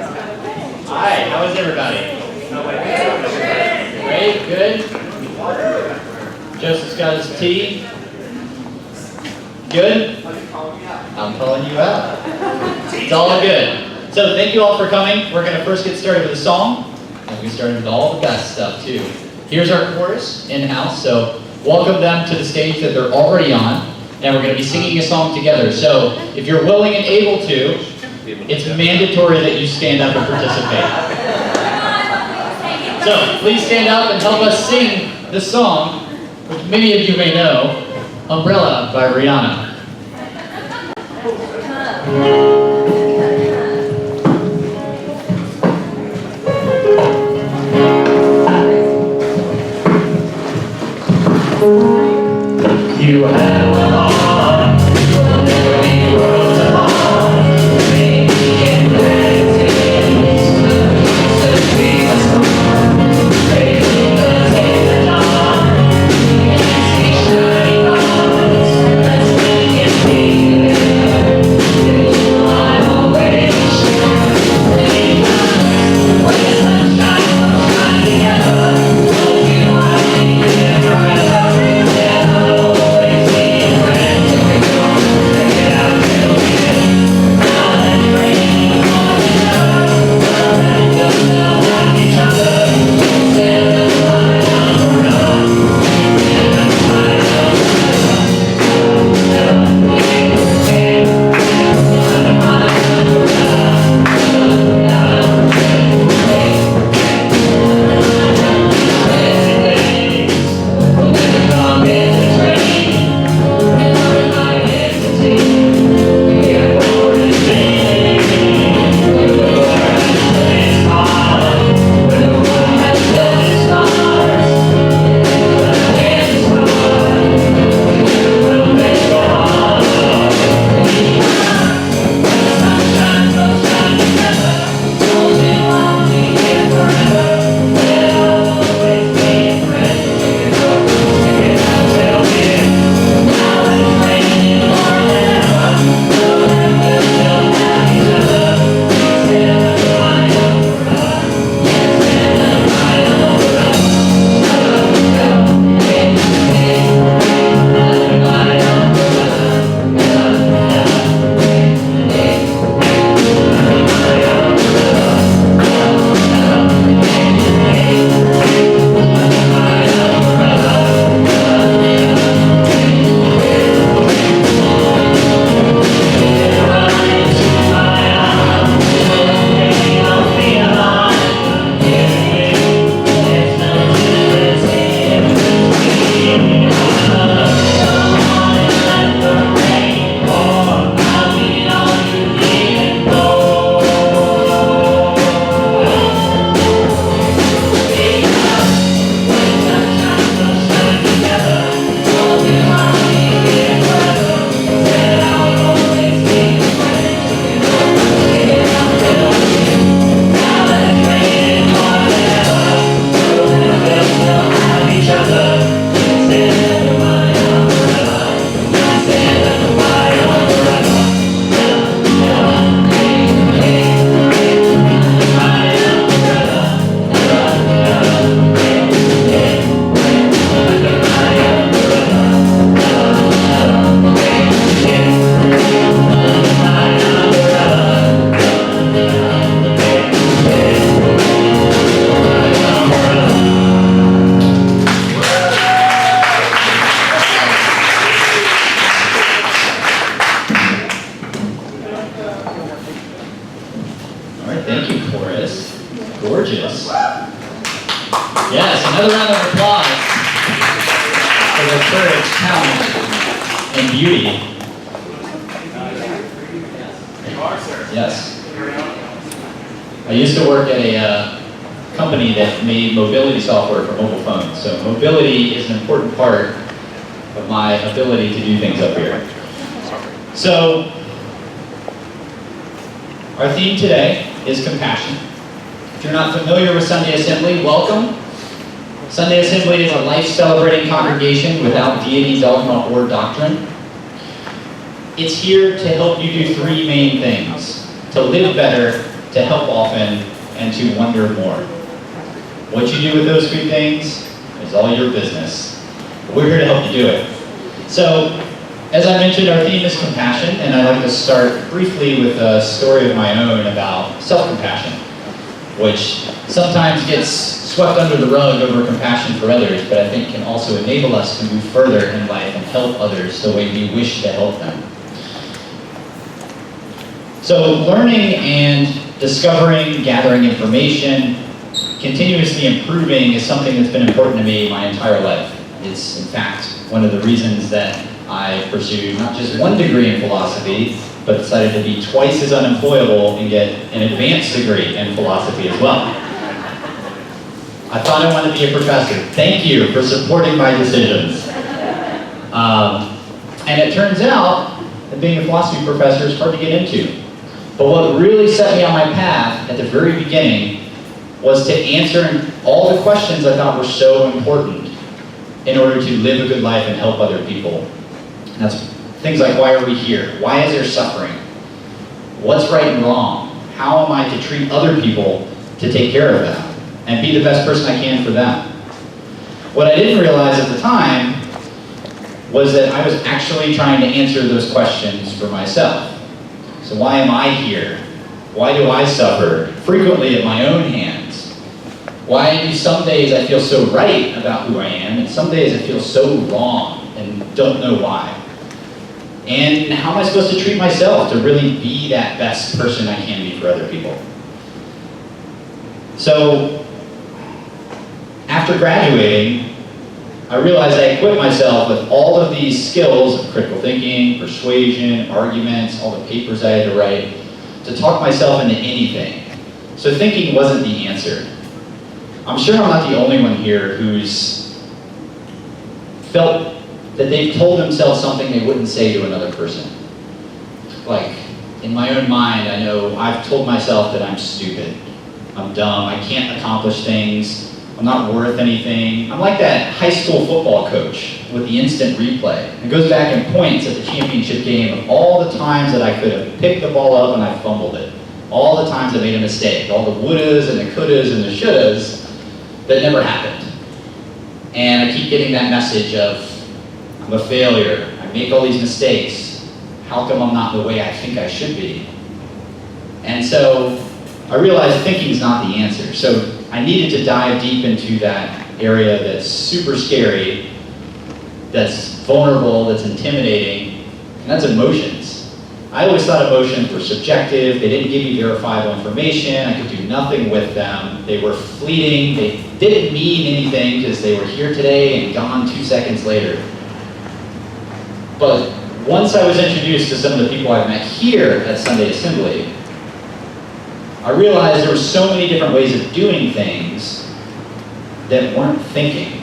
Hi, how is everybody? Great, good. Joseph's got his tea. Good? I'm calling you out. It's all good. So thank you all for coming. We're going to first get started with a song, and we'll get started with all the best stuff too. Here's our chorus in-house, so welcome them to the stage that they're already on, and we're going to be singing a song together. So if you're willing and able to, it's mandatory that you stand up and participate. So please stand up and help us sing the song, which many of you may know, Umbrella by Rihanna. You have a heart, you'll never be worlds apart. Maybe in practice, to be a storm. Maybe the day the dawn, you can see shining lights. Let's make it be there. You are always sure. Because when the sunshine comes right together, you are here forever. I used to work at a company that made mobility software for mobile phones. So mobility is an important part of my ability to do things up here. So our theme today is compassion. If you're not familiar with Sunday Assembly, welcome. Sunday Assembly is a life-celebrating congregation without deity, dogma, or doctrine. It's here to help you do three main things: to live better, to to help often, and to wonder more. What you do with those three things is all your business. We're here to help you do it. So, as I mentioned, our theme is compassion, and I'd like to start briefly with a story of my own about self-compassion, which sometimes gets swept under the rug over compassion for others, but I think can also enable us to move further in life and help others the way we wish to help them. So learning and discovering, gathering information, continuously improving is something that's been important to me my entire life. It's, in fact, one of the reasons that I pursued not just one degree in philosophy, but decided to be twice as unemployable and get an advanced degree in philosophy as well. I thought I wanted to be a professor. Thank you for supporting my decisions. And it turns out that being a philosophy professor is hard to get into. But what really set me on my path at the very beginning was to answer all the questions I thought were so important in order to live a good life and help other people. And that's things like, why are we here? Why is there suffering? What's right and wrong? How am I to treat other people to take care of them and be the best person I can for them? What I didn't realize at the time was that I was actually trying to answer those questions for myself. So why am I here? Why do I suffer, frequently at my own hands? Why do some days I feel so right about who I am, and some days I feel so wrong and don't know why? And how am I supposed to treat myself to really be that best person I can be for other people? So, after graduating, I realized I equipped myself with all of these skills of critical thinking, persuasion, arguments, all the papers I had to write, to talk myself into anything. So thinking wasn't the answer. I'm sure I'm not the only one here who's felt that they've told themselves something they wouldn't say to another person. Like, in my own mind, I know I've told myself that I'm stupid, I'm dumb, I can't accomplish things, I'm not worth anything. I'm like that high school football coach with the instant replay. It goes back and points at the championship game of all the times that I could have picked the ball up and I fumbled it. All the times I made a mistake, all the wouldas and the couldas and the shouldas that never happened. And I keep getting that message of, I'm a failure, I make all these mistakes, how come I'm not the way I think I should be? And so I realized thinking is not the answer. So I needed to dive deep into that area that's super scary, that's vulnerable, that's intimidating, and that's emotions. I always thought emotions were subjective, they didn't give me verifiable information, I could do nothing with them, they were fleeting, they didn't mean anything because they were here today and gone 2 seconds later. But once I was introduced to some of the people I've met here at Sunday Assembly, I realized there were so many different ways of doing things that weren't thinking,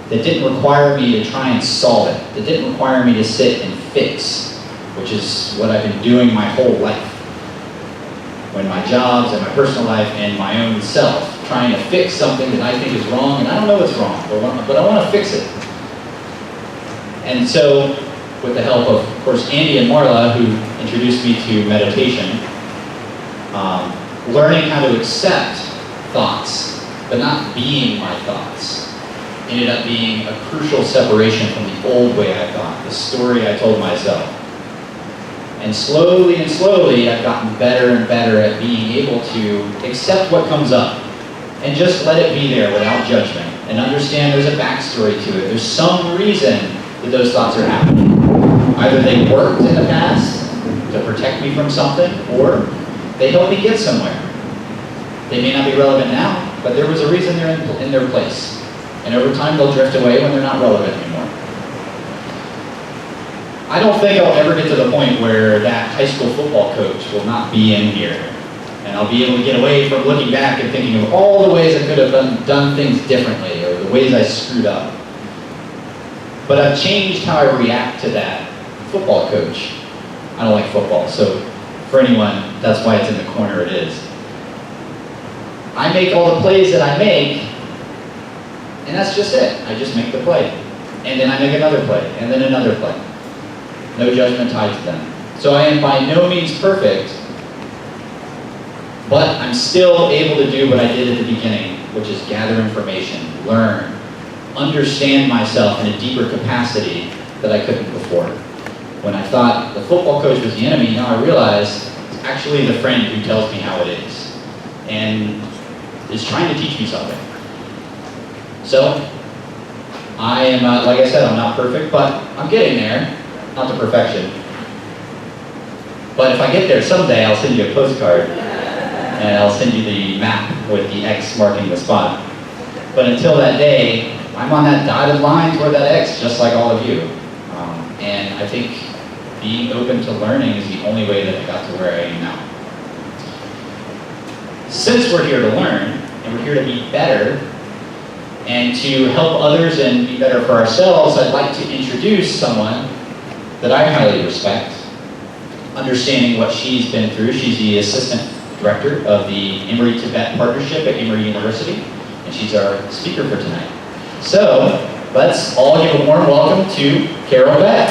that didn't require me to try and solve it, that didn't require me to sit and fix, which is what I've been doing my whole life. When my jobs and my personal life and my own self, trying to fix something that I think is wrong, and I don't know what's wrong, but I want to fix it. And so, with the help of course, Andy and Marla, who introduced me to meditation, learning how to accept thoughts, but not being my thoughts, ended up being a crucial separation from the old way I thought, the story I told myself. And slowly, I've gotten better and better at being able to accept what comes up and just let it be there without judgment and understand there's a backstory to it. There's some reason that those thoughts are happening. Either they worked in the past to protect me from something, or they help me get somewhere. They may not be relevant now, but there was a reason they're in their place. And over time, they'll drift away when they're not relevant anymore. I don't think I'll ever get to the point where that high school football coach will not be in here. And I'll be able to get away from looking back and thinking of all the ways I could have done things differently, or the ways I screwed up. But I've changed how I react to that football coach. I don't like football, so for anyone, that's why it's in the corner it is. I make all the plays that I make, and that's just it. I just make the play. And then I make another play, and then another play. No judgment tied to them. So I am by no means perfect, But I'm still able to do what I did at the beginning, which is gather information, learn, understand myself in a deeper capacity that I couldn't before. When I thought the football coach was the enemy, now I realize it's actually the friend who tells me how it is and is trying to teach me something. So, I am, like I said, I'm not perfect, but I'm getting there. Not to perfection. But if I get there someday, I'll send you a postcard and I'll send you the map with the X marking the spot. But until that day, I'm on that dotted line toward that X, just like all of you. And I think being open to learning is the only way that I got to where I am now. Since we're here to learn, and we're here to be better, and to help others and be better for ourselves, I'd like to introduce someone that I highly respect, understanding what she's been through. She's the assistant director of the Emory-Tibet Partnership at Emory University, and she's our speaker for tonight. So, let's all give a warm welcome to Carol Beck.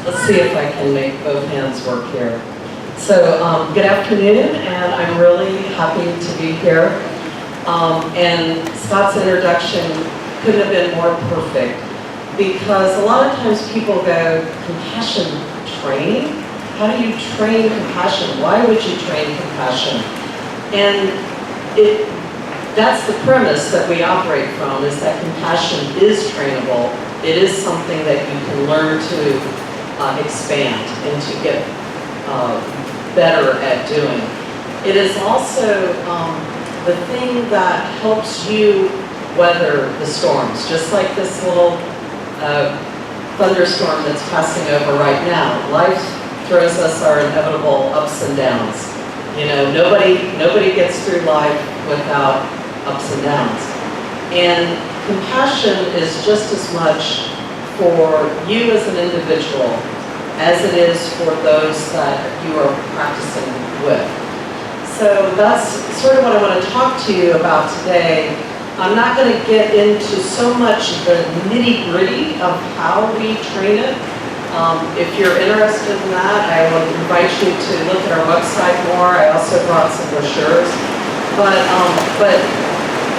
Let's see if I can make both hands work here. So, good afternoon, and I'm really happy to be here. And Scott's introduction couldn't have been more perfect, because a lot of times people go, compassion training? How do you train compassion? Why would you train compassion? And that's the premise that we operate from, is that compassion is trainable. It is something that you can learn to expand and to get better at doing. It is also the thing that helps you weather the storms, just like this little thunderstorm that's passing over right now. Life throws us our inevitable ups and downs. You know, nobody gets through life without ups and downs. And compassion is just as much for you as an individual as it is for those that you are practicing with. So that's sort of what I want to talk to you about today. I'm not going to get into so much the nitty-gritty of how we train it. If you're interested in that, I will invite you to look at our website more. I also brought some brochures. But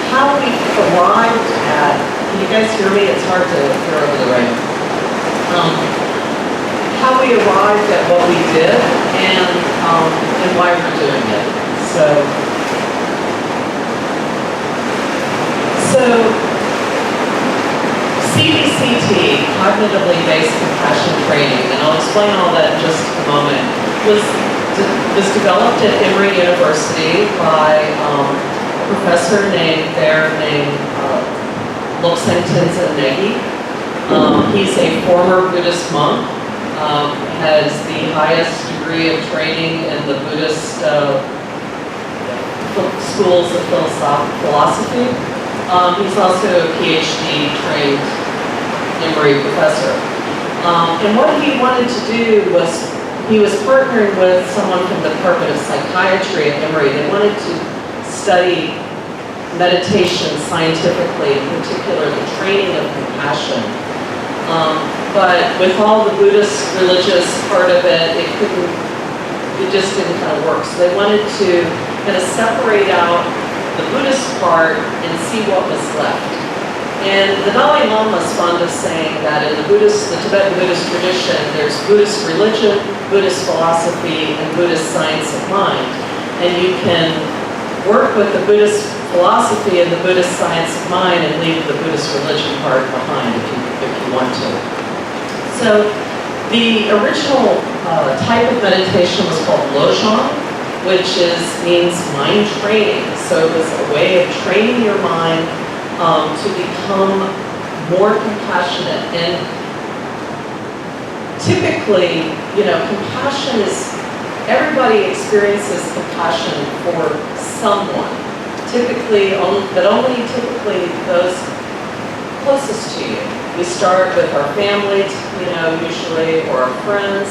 how we arrived at, can you guys hear me? It's hard to hear over the rain. How we arrived at what we did and why we're doing it. So CBCT, cognitively based compassion training, and I'll explain all that in just a moment, was developed at Emory University by a professor named Lobsang Tenzin Negi. He's a former Buddhist monk, has the highest degree of training in the Buddhist schools of philosophy. He's also a PhD trained Emory professor. And what he wanted to do was, he was partnering with someone from the Department of Psychiatry at Emory. They wanted to study meditation scientifically, in particular the training of compassion. But with all the Buddhist religious part of it, it just didn't kind of work. So they wanted to kind of separate out the Buddhist part and see what was left. And the Dalai Lama is fond of saying that in the Tibetan Buddhist tradition, there's Buddhist religion, Buddhist philosophy, and Buddhist science of mind. And you can work with the Buddhist philosophy and the Buddhist science of mind and leave the Buddhist religion part behind if you want to. So the original type of meditation was called Lojong, which means mind training. So it was a way of training your mind to become more compassionate. And typically, compassion is, everybody experiences compassion for someone. But only typically those closest to you. We start with our families, usually, or our friends.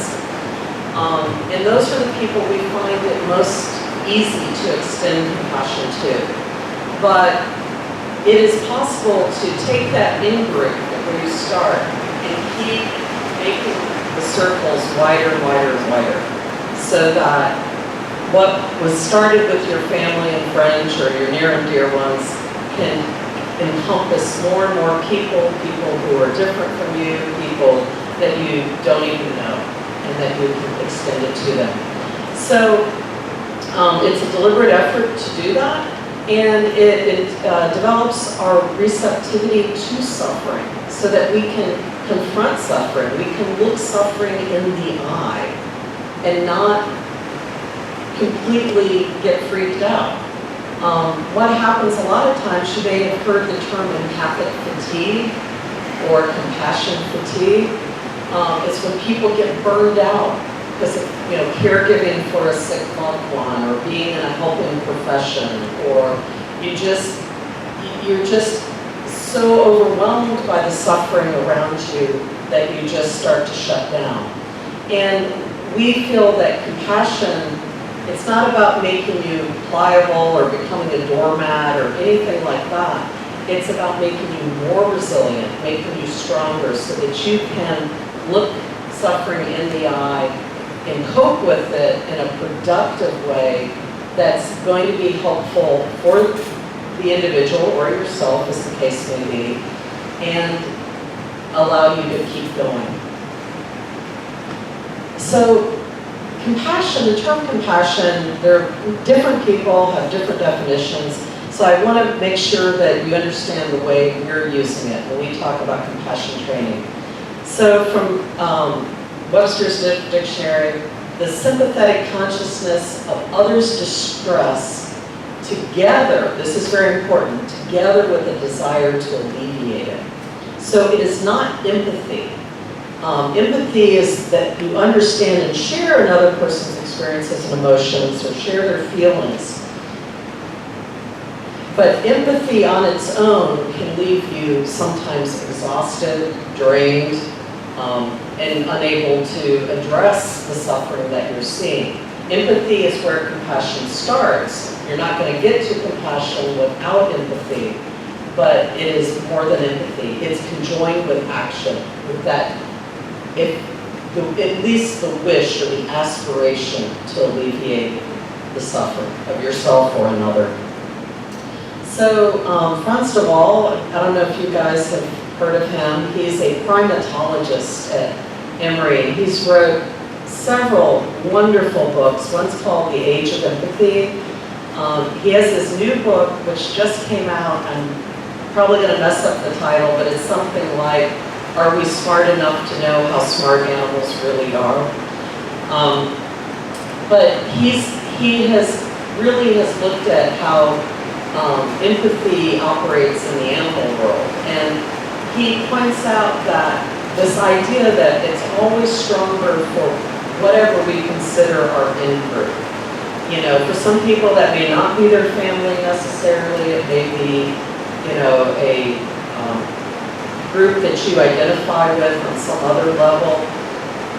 And those are the people we find it most easy to extend compassion to. But it is possible to take that in-group where you start and keep making the circles wider and wider and wider, so that what was started with your family and friends or your near and dear ones can encompass more and more people who are different from you, people that you don't even know, and that you can extend it to them. So it's a deliberate effort to do that, and it develops our receptivity to suffering so that we can confront suffering. We can look suffering in the eye and not completely get freaked out. What happens a lot of times, you may have heard the term empathic fatigue or compassion fatigue. It's when people get burned out because of, caregiving for a sick loved one, or being in a helping profession, or you're just so overwhelmed by the suffering around you that you just start to shut down. And we feel that compassion, it's not about making you pliable or becoming a doormat or anything like that. It's about making you more resilient, making you stronger, so that you can look suffering in the eye and cope with it in a productive way that's going to be helpful for the individual or yourself, as the case may be, and allow you to keep going. So compassion, the term compassion, different people have different definitions, so I want to make sure that you understand the way we're using it when we talk about compassion training. So from Webster's Dictionary, the sympathetic consciousness of others' distress together, this is very important, together with a desire to alleviate it. So it is not empathy. Empathy is that you understand and share another person's experiences and emotions, or share their feelings. But empathy on its own can leave you sometimes exhausted, drained, and unable to address the suffering that you're seeing. Empathy is where compassion starts. You're not going to get to compassion without empathy, but it is more than empathy. It's conjoined with action, with that, at least the wish or the aspiration to alleviate the suffering of yourself or another. So Franz de Waal, I don't know if you guys have heard of him. He's a primatologist at Emory. He's wrote several wonderful books. One's called The Age of Empathy. He has this new book which just came out. I'm probably going to mess up the title, but it's something like, Are We Smart Enough to Know How Smart Animals Really Are? But he really has looked at how empathy operates in the animal world. And he points out that this idea that it's always stronger for whatever we consider our in-group. For some people that may not be their family necessarily, it may be, a group that you identify with on some other level,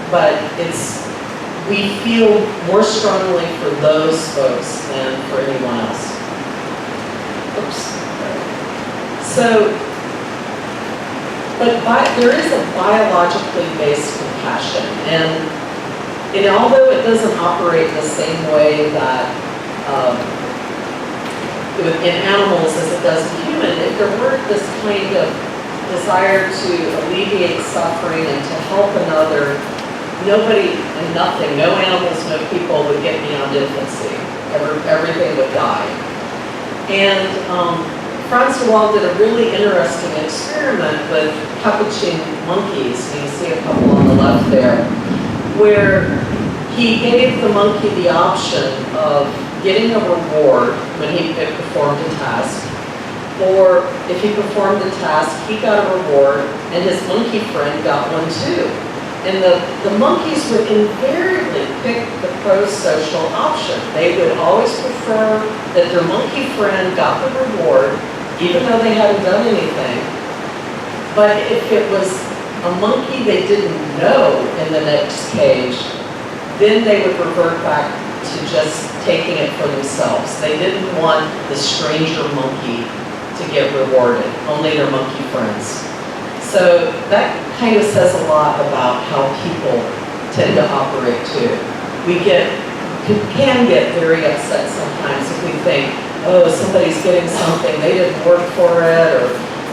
but we feel more strongly for those folks than for anyone else. Oops. So, but there is a biologically based compassion, and although it doesn't operate the same way that in animals as it does in humans, if there weren't this kind of desire to alleviate suffering and to help another, nobody and nothing, no animals, no people would get beyond infancy. Everything would die. And Franz de Waal did a really interesting experiment with capuchin monkeys. You can see a couple on the left there, where he gave the monkey the option of getting a reward when he performed a task, or if he performed the task, he got a reward, and his monkey friend got one too. And the monkeys would invariably pick the pro-social option. They would always prefer that their monkey friend got the reward, even though they hadn't done anything. But if it was a monkey they didn't know in the next cage, then they would revert back to just taking it for themselves. They didn't want the stranger monkey to to get rewarded, only their monkey friends. So that kind of says a lot about how people tend to operate too. We can get very upset sometimes if we think, oh, somebody's getting something, they didn't work for it, or,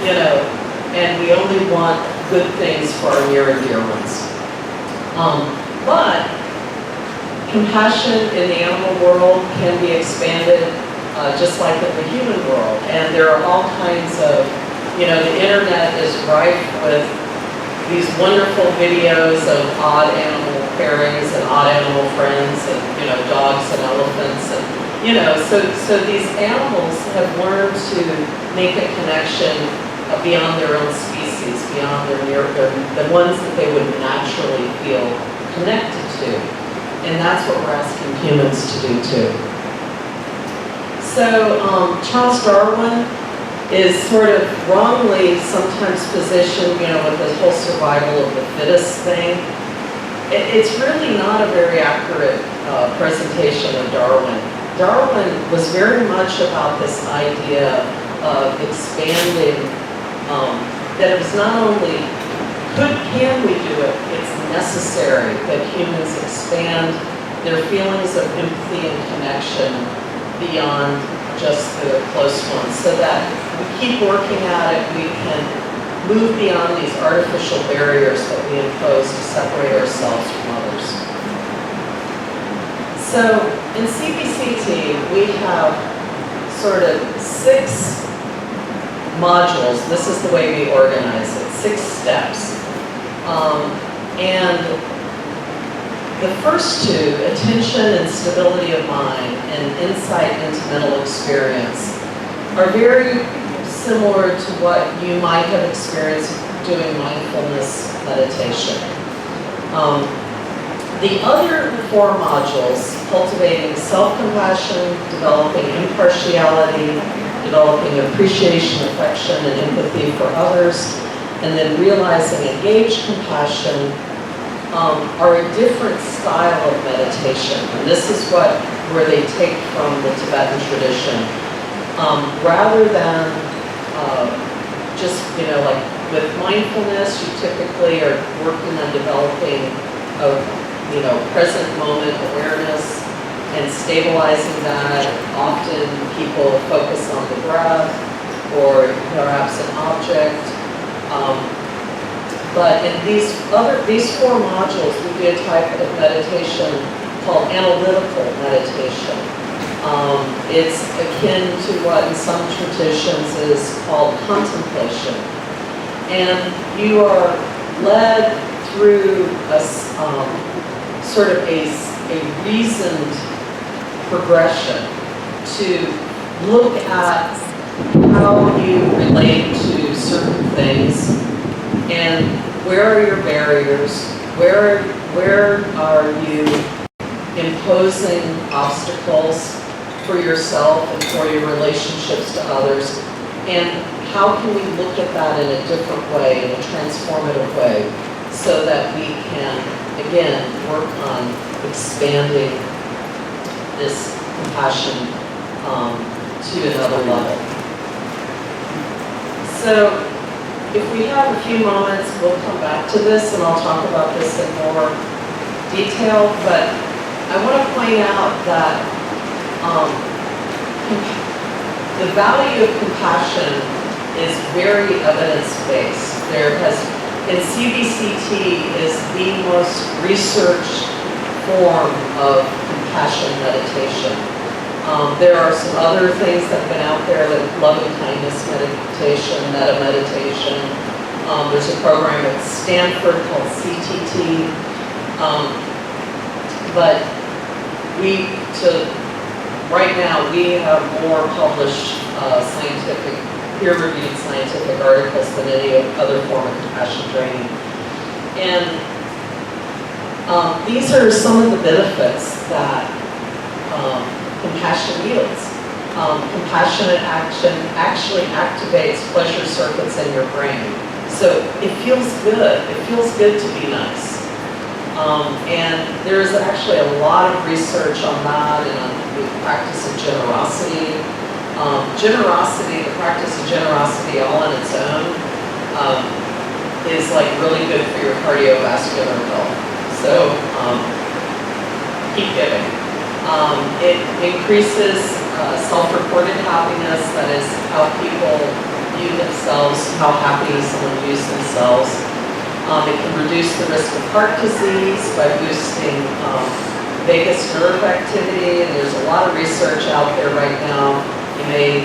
you know, and we only want good things for our near and dear ones. But compassion in the animal world can be expanded just like in the human world. And there are all kinds of, you know, the internet is rife with these wonderful videos of odd animal pairings and odd animal friends and, you know, dogs and elephants. And, you know, so these animals have learned to make a connection beyond their own species, beyond the ones that they would naturally feel connected to. And that's what we're asking humans to do too. So Charles Darwin is sort of wrongly sometimes positioned, you know, with this whole survival of the fittest thing. It's really not a very accurate presentation of Darwin. Darwin was very much about this idea of expanding, that it was not only can we do it, it's necessary that humans expand their feelings of empathy and connection beyond just the close ones, so that we keep working at it, we can move beyond these artificial barriers that we impose to separate ourselves from others. So in CBCT, we have sort of 6 modules. This is the way we organize it, 6 steps. And the first 2, attention and stability of mind and insight into mental experience, are very similar to what you might have experienced doing mindfulness meditation. The other 4 modules, cultivating self-compassion, developing impartiality, developing appreciation, affection, and empathy for others, and then realizing engaged compassion, are a different style of meditation. And this is where they take from the Tibetan tradition. Rather than just, you know, like with mindfulness, you typically are working on developing a, you know, present moment awareness and stabilizing that. Often people focus on the breath or perhaps an object. But in these 4 modules, we do a type of meditation called analytical meditation. It's akin to what in some traditions is called contemplation. And you are led through a sort of a reasoned progression to look at how you relate to certain things and where are your barriers, where are you imposing obstacles for yourself and for your relationships to others, and how can we look at that in a different way, in a transformative way, so that we can, again, work on expanding this compassion to another level. So if we have a few moments, we'll come back to this and I'll talk about this in more detail, but I want to point out that the value of compassion is very evidence-based. And CBCT is the most researched form of compassion meditation. There are some other things that have been out there, like loving kindness meditation, metta meditation. There's a program at Stanford called CTT. But right now, we have more published peer-reviewed scientific articles than any other form of compassion training. And these are some of the benefits that compassion yields. Compassionate action actually activates pleasure circuits in your brain. So it feels good. It feels good to be nice. And there's actually a lot of research on that and on the practice of generosity. Generosity, the practice of generosity all on its own, is like really good for your cardiovascular health. So keep giving. It increases self-reported happiness, that is how people view themselves, how happy someone views themselves. It can reduce the risk of heart disease by boosting vagus nerve activity, and there's a lot of research out there right now. If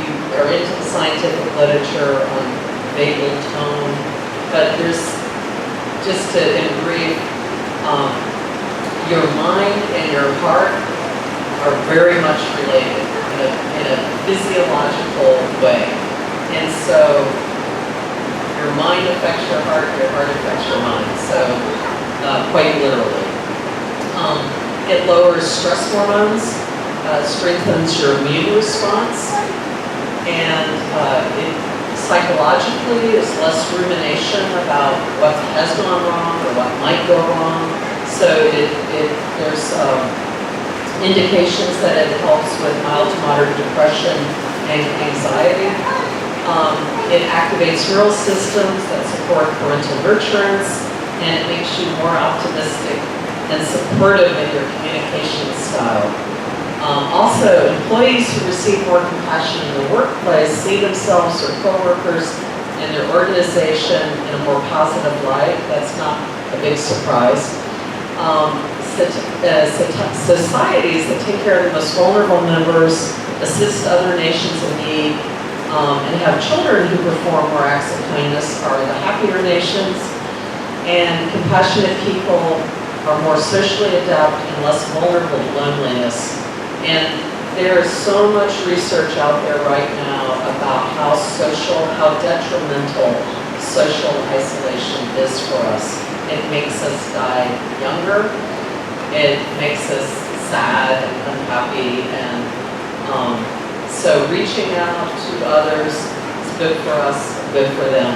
you are into the scientific literature on vagal tone, but there's, just to in brief, your mind and your heart are very much related in a physiological way. And so your mind affects your heart affects your mind, so quite literally. It lowers stress hormones, strengthens your immune response, and it psychologically is less rumination about what has gone wrong or what might go wrong. So there's indications that it helps with mild to moderate depression and anxiety. It activates neural systems that support parental nurturance, and it makes you more optimistic and supportive in your communication style. Also, employees who receive more compassion in the workplace see themselves, their coworkers, and their organization in a more positive light. That's not a big surprise. Societies that take care of the most vulnerable members, assist other nations in need, and have children who perform more acts of kindness are the happier nations. And compassionate people are more socially adept and less vulnerable to loneliness. And there is so much research out there right now about how detrimental social isolation is for us. It makes us die younger. It makes us sad and unhappy, and so reaching out to others is good for us, good for them.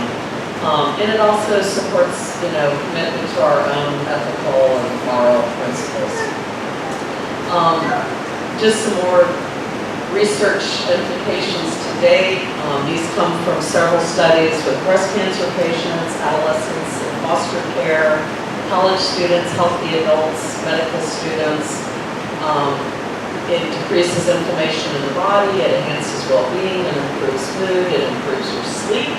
And it also supports, commitment to our own ethical and moral principles. Just some more research implications to date. These come from several studies with breast cancer patients, adolescents in foster care, college students, healthy adults, medical students. It decreases inflammation in the body, it enhances well-being, it improves mood, it improves your sleep.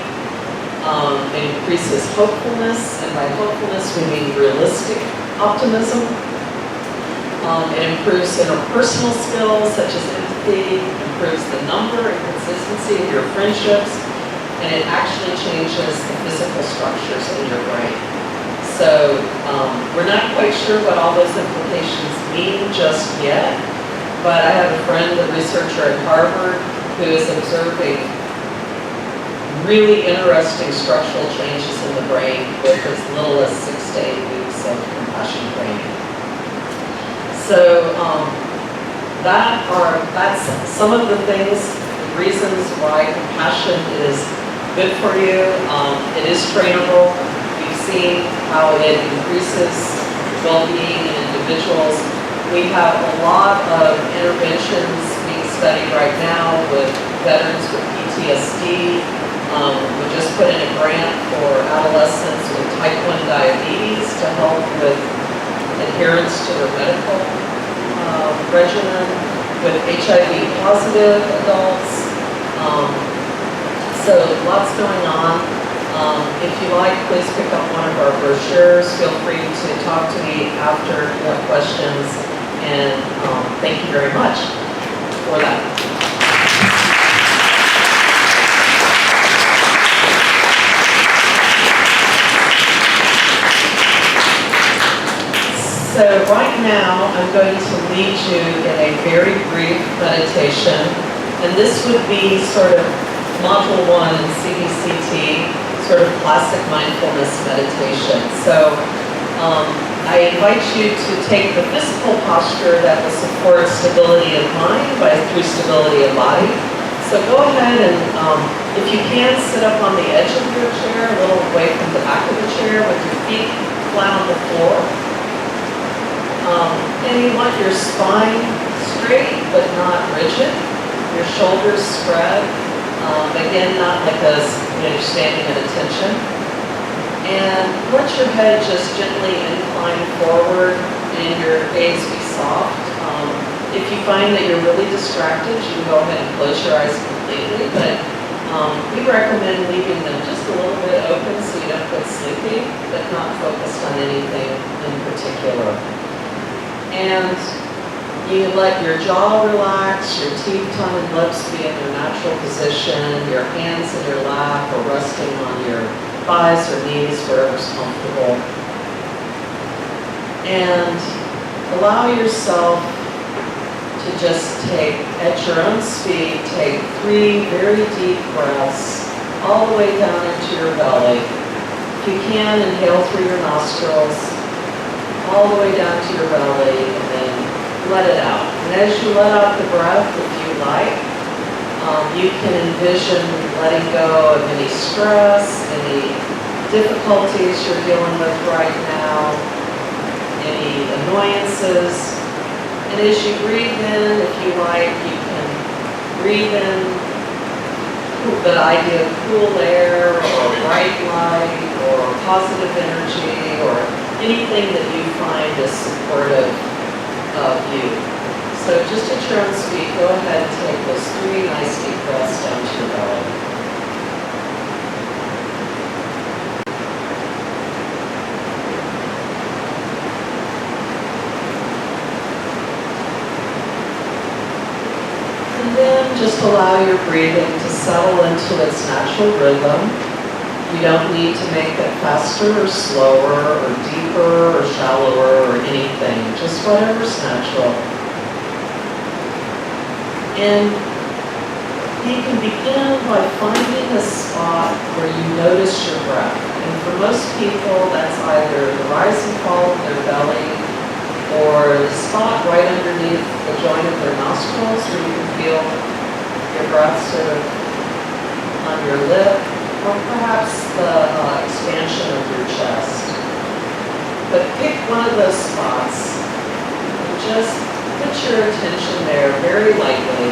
It increases hopefulness, and by hopefulness we mean realistic optimism. It improves interpersonal skills such as empathy, improves the number and consistency of your friendships, and it actually changes the physical structures in your brain. So we're not quite sure what all those implications mean just yet, but I have a friend, a researcher at Harvard, who is observing really interesting structural changes in the brain with as little as 6 to 8 weeks of compassion training. So that's some of the things, the reasons why compassion is good for you. It is trainable. We've seen how it increases well-being in individuals. We have a lot of interventions being studied right now with veterans with PTSD. We just put in a grant for adolescents with type 1 diabetes to help with adherence to their medical regimen, with HIV positive adults. So lots going on. If you like, please pick up one of our brochures. Feel free to talk to me after you have questions. And thank you very much for that. So right now, I'm going to lead you in a very brief meditation, and this would be sort of module 1 in CBCT, sort of classic mindfulness meditation. So I invite you to take the physical posture that will support stability of mind through stability of body. So go ahead and, if you can, sit up on the edge of your chair, a little away from the back of the chair with your feet flat on the floor. And you want your spine straight but not rigid. Your shoulders spread. Again, not like a, you're standing at attention. And let your head just gently incline forward and your gaze be soft. If you find that you're really distracted, you can go ahead and close your eyes completely, but we recommend leaving them just a little bit open so you don't get sleepy, but not focused on anything in particular. And you let your jaw relax, your teeth, tongue, and lips be in their natural position, your hands in your lap or resting on your thighs or knees, wherever's comfortable. And allow yourself to just take, at your own speed, take 3 very deep breaths all the way down into your belly. If you can, inhale through your nostrils, all the way down to your belly, and then let it out. And as you let out the breath, if you like, you can envision letting go of any stress, any difficulties you're dealing with right now, any annoyances. And as you breathe in, if you like, you can breathe in the idea of cool air or bright light or positive energy or anything that you find is supportive of you. So just at your own speed, go ahead and take those 3 nice deep breaths down to your belly. And then just allow your breathing to settle into its natural rhythm. You don't need to make it faster or slower or deeper or shallower or anything, just whatever's natural. And you can begin by finding a spot where you notice your breath. And for most people, that's either the rise and fall of their belly or the spot right underneath the joint of their nostrils where you can feel your breath sort of on your lip, or perhaps the expansion of your chest. But pick one of those spots and just put your attention there very lightly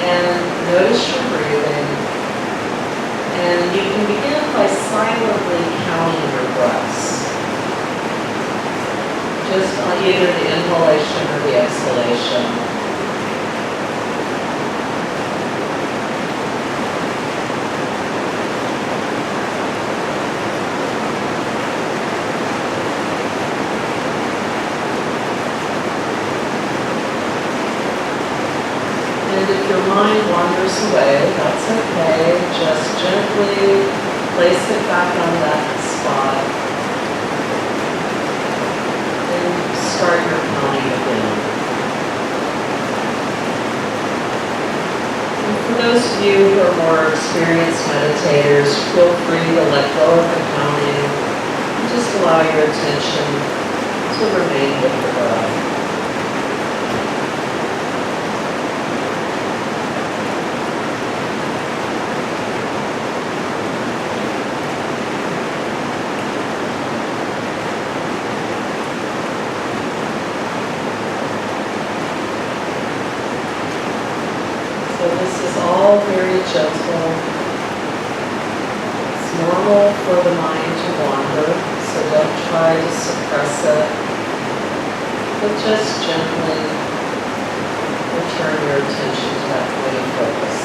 and notice your breathing. And you can begin by silently counting your breaths. Just on either the inhalation or the exhalation. And if your mind wanders away, that's okay. Just gently place it back on that spot. Start your counting again. And for those of you who are more experienced meditators, feel free to let go of the counting and just allow your attention to remain with the breath. Very gentle. It's normal for the mind to wander, so don't try to suppress it, but just gently return your attention to that point of focus.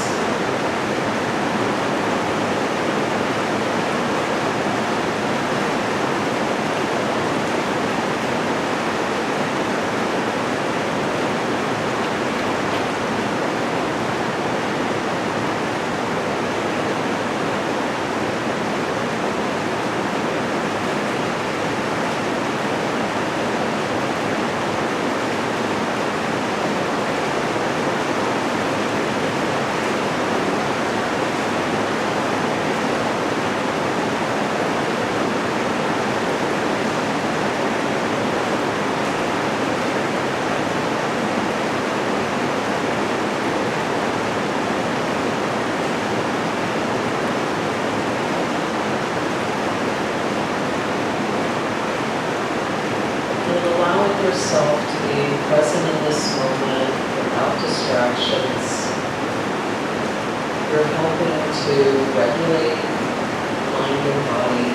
Yourself to be present in this moment, without distractions. You're helping to regulate mind and body.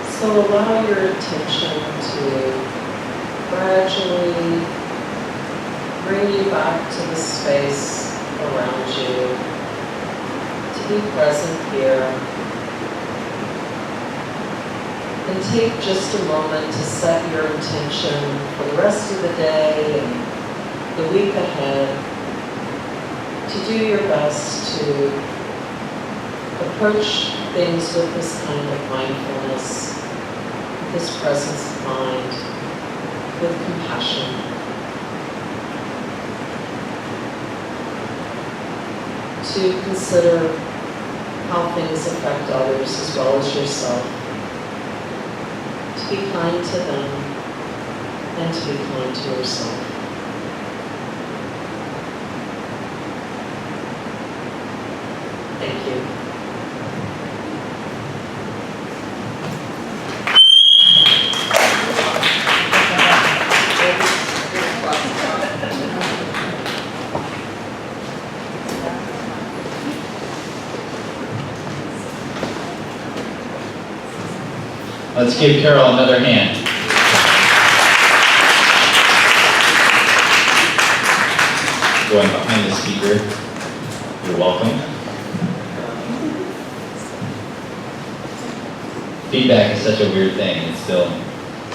So allow your attention to gradually bring you back to the space around you, to be present here. And take just a moment to set your intention for the rest of the day and the week ahead, to do your best to approach things with this kind of mindfulness, this presence of mind, with compassion. To consider how things affect others as well as yourself. To be kind to them and to be kind to yourself. Thank you. Let's give Carol another hand. Going behind the speaker, you're welcome. Feedback is such a weird thing. It still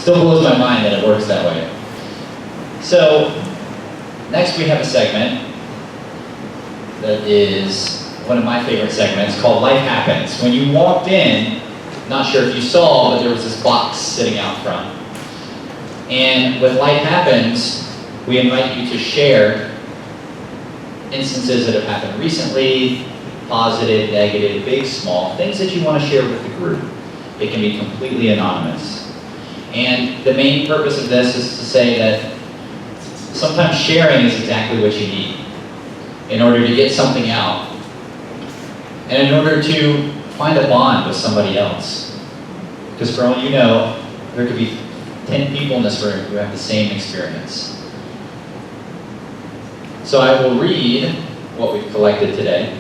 blows my mind that it works that way. So, next we have a segment that is one of my favorite segments called Life Happens. When you walked in, not sure if you saw, but there was this box sitting out front. And with Life Happens, we invite you to share instances that have happened recently, positive, negative, big, small, things that you want to share with the group. It can be completely anonymous. And the main purpose of this is to say that sometimes sharing is exactly what you need in order to get something out and in order to find a bond with somebody else. Because for all you know, there could be 10 people in this room who have the same experience. So I will read what we've collected today.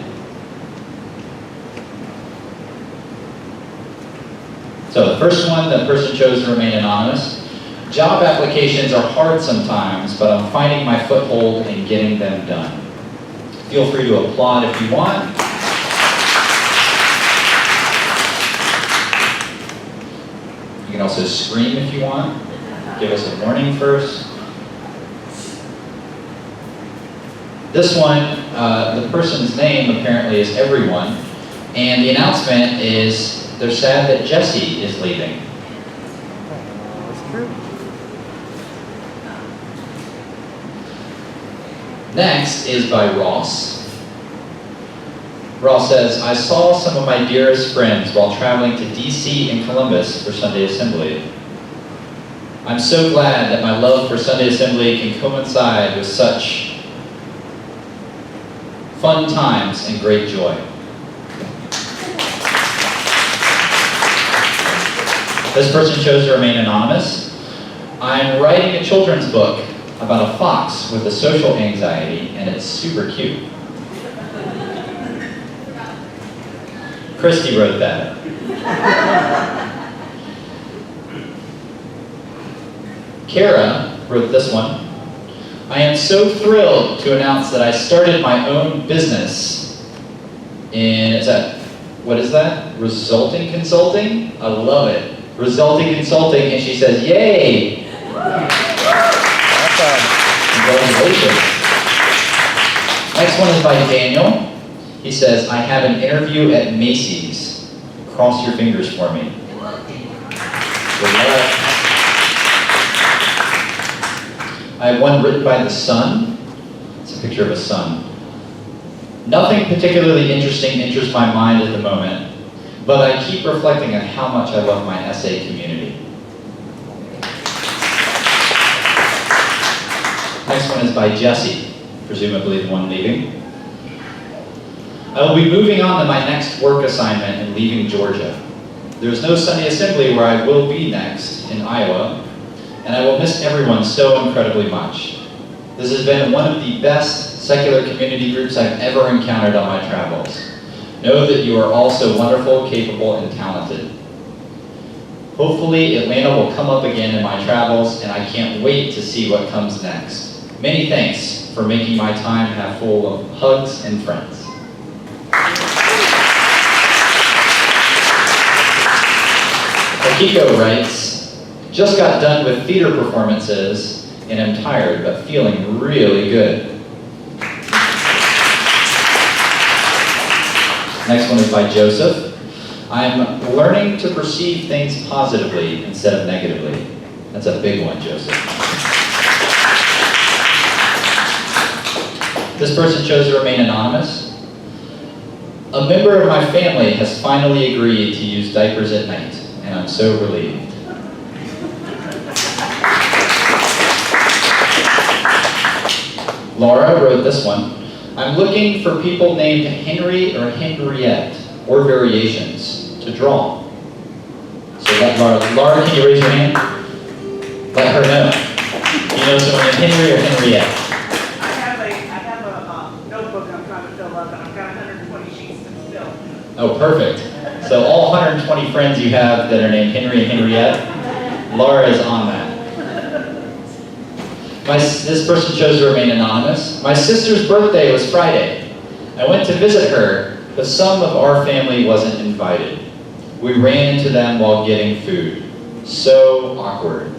So the first one, the person chose to remain anonymous. Job applications are hard sometimes, but I'm finding my foothold in getting them done. Feel free to applaud if you want. You can also scream if you want. Give us a warning first. This one, the person's name apparently is Everyone, and the announcement is they're sad that Jessie is leaving. That's true. Next is by Ross. Ross says, I saw some of my dearest friends while traveling to DC and Columbus for Sunday Assembly. I'm so glad that my love for Sunday Assembly can coincide with such fun times and great joy. This person chose to remain anonymous. I'm writing a children's book about a fox with a social anxiety, and it's super cute. Christy wrote that. Kara wrote this one. I am so thrilled to announce that I started my own business in, what is that? Resulting Consulting? I love it. Resulting Consulting, and she says, yay! Congratulations. Next one is by Daniel. He says, I have an interview at Macy's. Cross your fingers for me. Good luck. I have one written by the sun. It's a picture of a sun. Nothing particularly interesting enters my mind at the moment, but I keep reflecting on how much I love my essay community. Next one is by Jesse, presumably the one leaving. I will be moving on to my next work assignment and leaving Georgia. There is no Sunday assembly where I will be next in Iowa, and I will miss everyone so incredibly much. This has been one of the best secular community groups I've ever encountered on my travels. Know that you are all so wonderful, capable, and talented. Hopefully, Atlanta will come up again in my travels, and I can't wait to see what comes next. Many thanks for making my time half full of hugs and friends. Akiko writes, just got done with theater performances and am tired, but feeling really good. Next one is by Joseph. I'm learning to perceive things positively instead of negatively. That's a big one, Joseph. This person chose to remain anonymous. A member of my family has finally agreed to use diapers at night, and I'm so relieved. Laura wrote this one. I'm looking for people named Henry or Henriette, or variations, to draw. So let Laura, can you raise your hand? Let her know. You know someone named Henry or Henriette? I have a notebook I'm trying to fill up, and I've got 120 sheets to fill. Oh, perfect. So all 120 friends you have that are named Henry and Henriette, Laura is on that. This person chose to remain anonymous. My sister's birthday was Friday. I went to visit her, but some of our family wasn't invited. We ran into them while getting food. So awkward.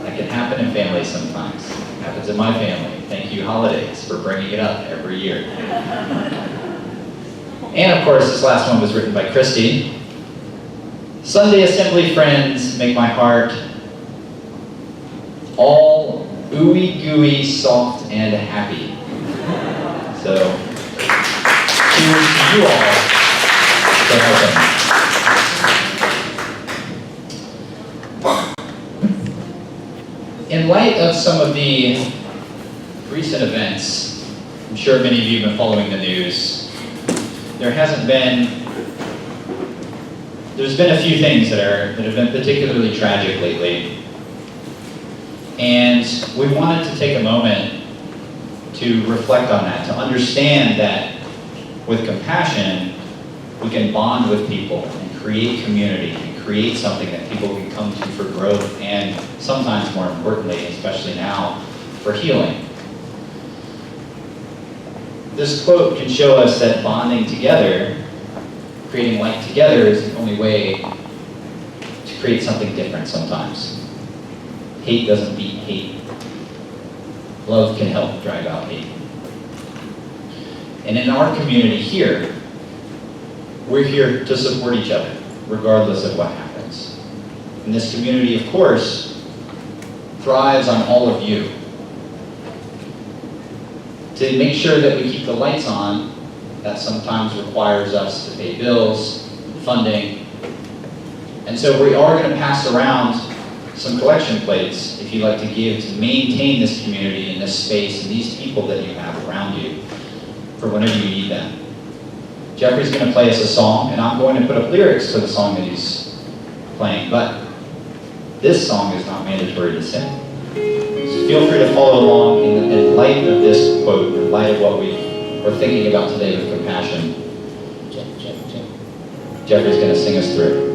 That can happen in families sometimes. It happens in my family. Thank you, holidays, for bringing it up every year. And of course, this last one was written by Christy. Sunday assembly friends make my heart all ooey gooey, soft, and happy. So, cheers to you all for helping. In light of some of the recent events, I'm sure many of you have been following the news. There's been a few things that have been particularly tragic lately. And we wanted to take a moment to reflect on that, to understand that with compassion, we can bond with people and create community and create something that people can come to for growth and sometimes more importantly, especially now, for healing. This quote can show us that bonding together, creating light together is the only way to create something different sometimes. Hate doesn't beat hate. Love can help drive out hate. And in our community here, we're here to support each other, regardless of what happens. And this community, of course, thrives on all of you. To make sure that we keep the lights on, that sometimes requires us to pay bills, funding. And so we are going to pass around some collection plates if you'd like to give to maintain this community and this space and these people that you have around you for whenever you need them. Jeffrey's going to play us a song, and I'm going to put up lyrics to the song that he's playing, but this song is not mandatory to sing. So feel free to follow along in light of this quote, in light of what we're thinking about today with compassion. Jeffrey's going to sing us through.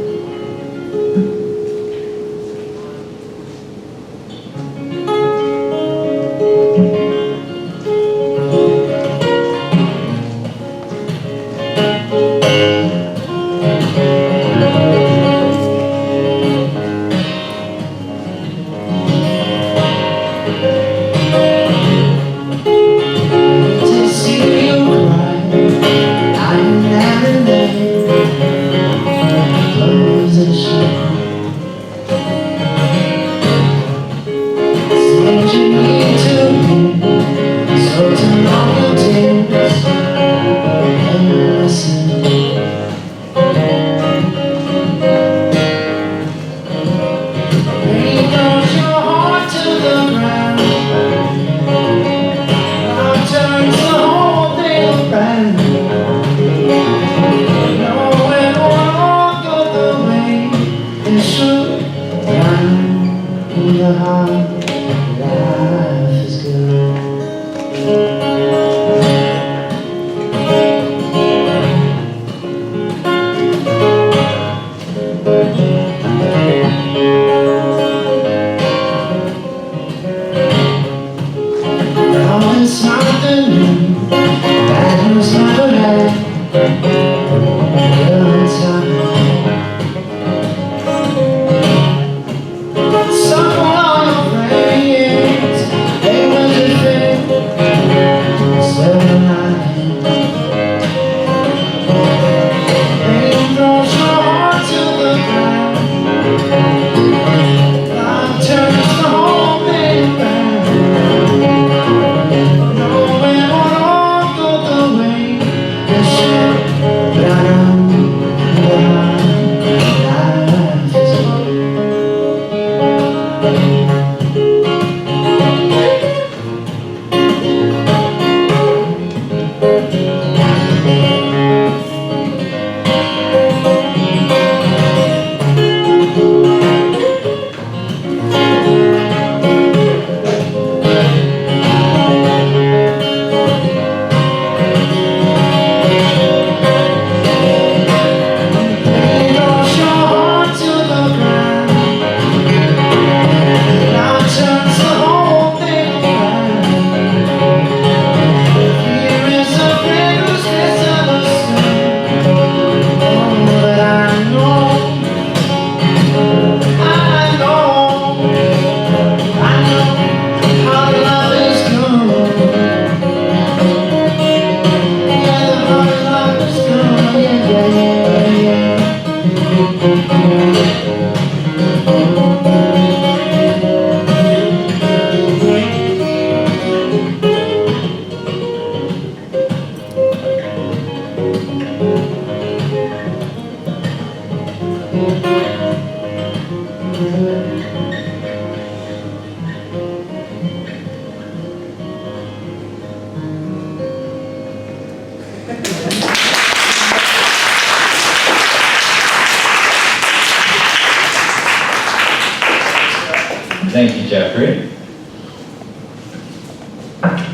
Thank you, Jeffrey.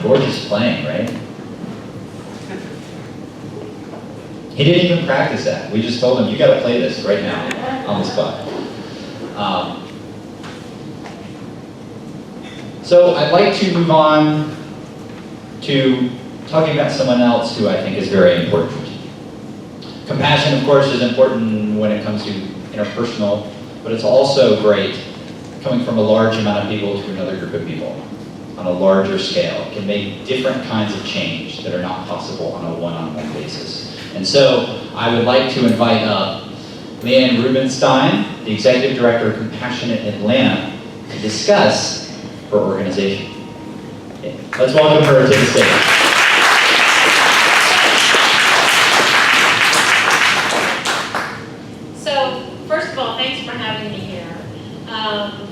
Gorgeous playing, right? He didn't even practice that. We just told him, you gotta play this right now, on the spot. So I'd like to move on to talking about someone else who I think is very important. Compassion, of course, is important when it comes to interpersonal, but it's also great coming from a large amount of people to another group of people on a larger scale. It can make different kinds of change that are not possible on a one-on-one basis. And so I would like to invite up Leanne Rubenstein, the Executive Director of Compassionate Atlanta, to discuss her organization. Okay. Let's welcome her to the stage. So, first of all, thanks for having me here.